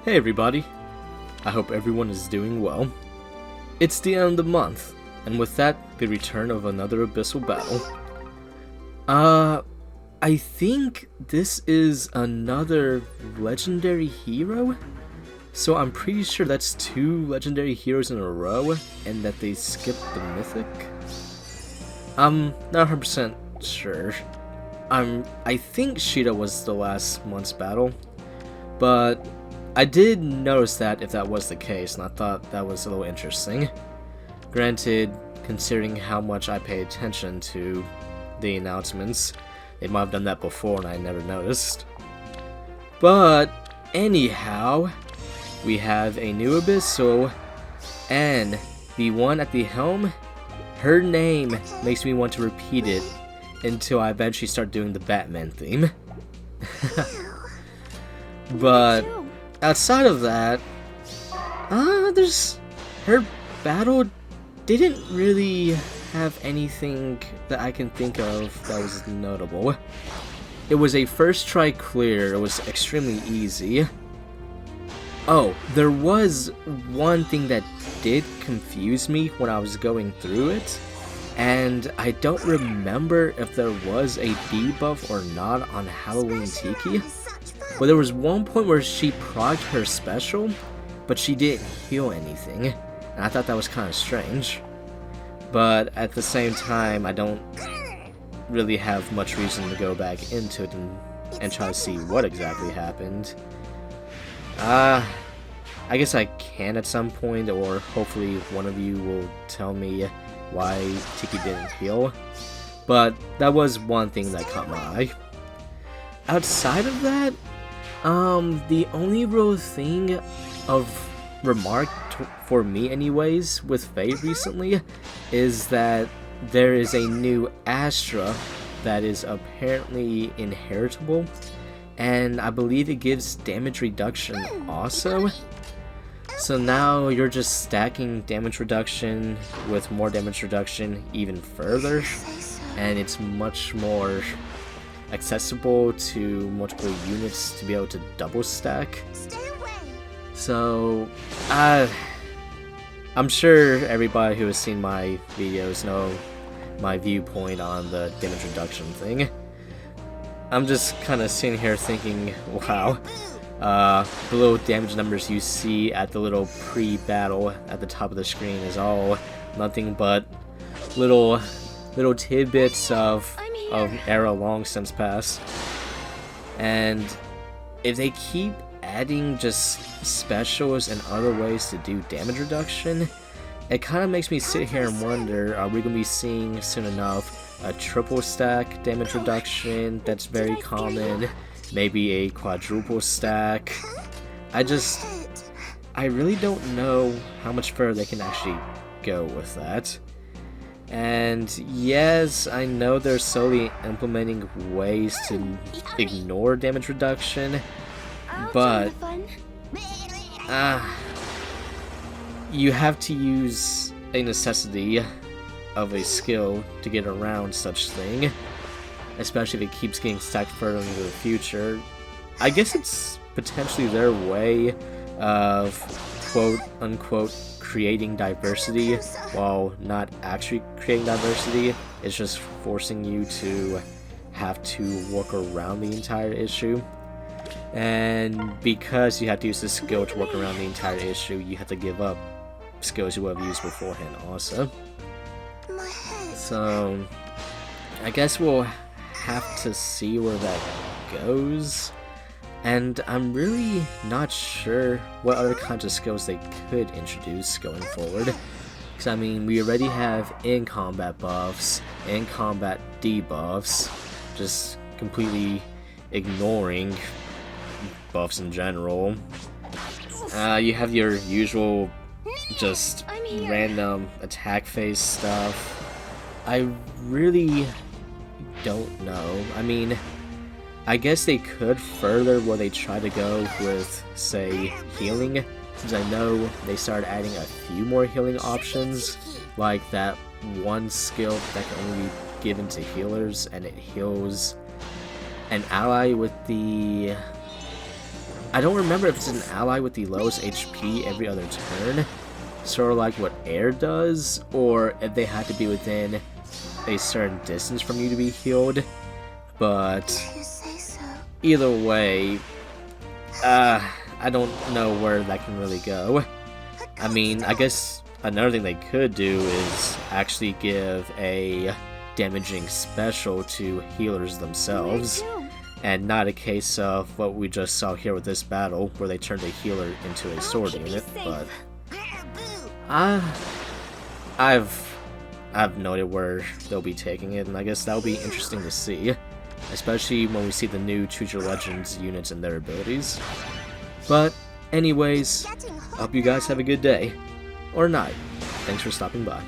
Hey everybody, I hope everyone is doing well. It's the end of the month, and with that, the return of another Abyssal battle. I think this is another legendary hero? So I'm pretty sure that's 2 legendary heroes in a row, and that they skipped the mythic? I'm not 100% sure. I think Shida was the last month's battle, but I did notice that if that was the case, and I thought that was a little interesting. Granted, considering how much I pay attention to the announcements, they might have done that before and I never noticed. But anyhow, we have a new Abyssal, and the one at the helm, her name makes me want to repeat it until I eventually start doing the Batman theme. But outside of that, her battle didn't really have anything that I can think of that was notable. It was a first try clear, it was extremely easy. Oh, there was one thing that did confuse me when I was going through it, and I don't remember if there was a debuff or not on Halloween Tiki. But there was one point where she procced her special, but she didn't heal anything, and I thought that was kind of strange. But at the same time, I don't really have much reason to go back into it and try to see what exactly happened. I guess I can at some point, or hopefully one of you will tell me why Tiki didn't heal. But that was one thing that caught my eye. Outside of that, the only real thing of remark for me anyways with Faye recently is that there is a new Astra that is apparently inheritable, and I believe it gives damage reduction also. So now you're just stacking damage reduction with more damage reduction even further, and it's much more accessible to multiple units to be able to double stack. So, I'm sure everybody who has seen my videos know my viewpoint on the damage reduction thing. I'm just kind of sitting here thinking, wow, the little damage numbers you see at the little pre-battle at the top of the screen is all nothing but little tidbits of era long since past. And if they keep adding just specials and other ways to do damage reduction, it kind of makes me sit here and wonder, are we going to be seeing soon enough a triple stack damage reduction that's very common, maybe a quadruple stack? I really don't know how much further they can actually go with that. And yes, I know they're slowly implementing ways to ignore damage reduction, but you have to use a necessity of a skill to get around such thing, especially if it keeps getting stacked further into the future. I guess it's potentially their way of quote-unquote creating diversity while not actually creating diversity. It's just forcing you to have to work around the entire issue. And because you have to use this skill to work around the entire issue, you have to give up skills you would have used beforehand also. So I guess we'll have to see where that goes. And I'm really not sure what other kinds of skills they could introduce going forward. Because I mean, we already have in-combat buffs, in-combat debuffs, just completely ignoring buffs in general. You have your usual just random attack phase stuff. I really don't know. I mean, I guess they could further where they try to go with, say, healing, since I know they started adding a few more healing options, like that one skill that can only be given to healers, and it heals an ally with the I don't remember if it's an ally with the lowest HP every other turn, sort of like what air does, or if they had to be within a certain distance from you to be healed. But either way, I don't know where that can really go. I mean, I guess another thing they could do is actually give a damaging special to healers themselves, and not a case of what we just saw here with this battle, where they turned a healer into a sword unit. But I've noted where they'll be taking it, and I guess that'll be interesting to see, especially when we see the new Choose Your Legends units and their abilities. But anyways, I hope you guys have a good day, or night. Thanks for stopping by.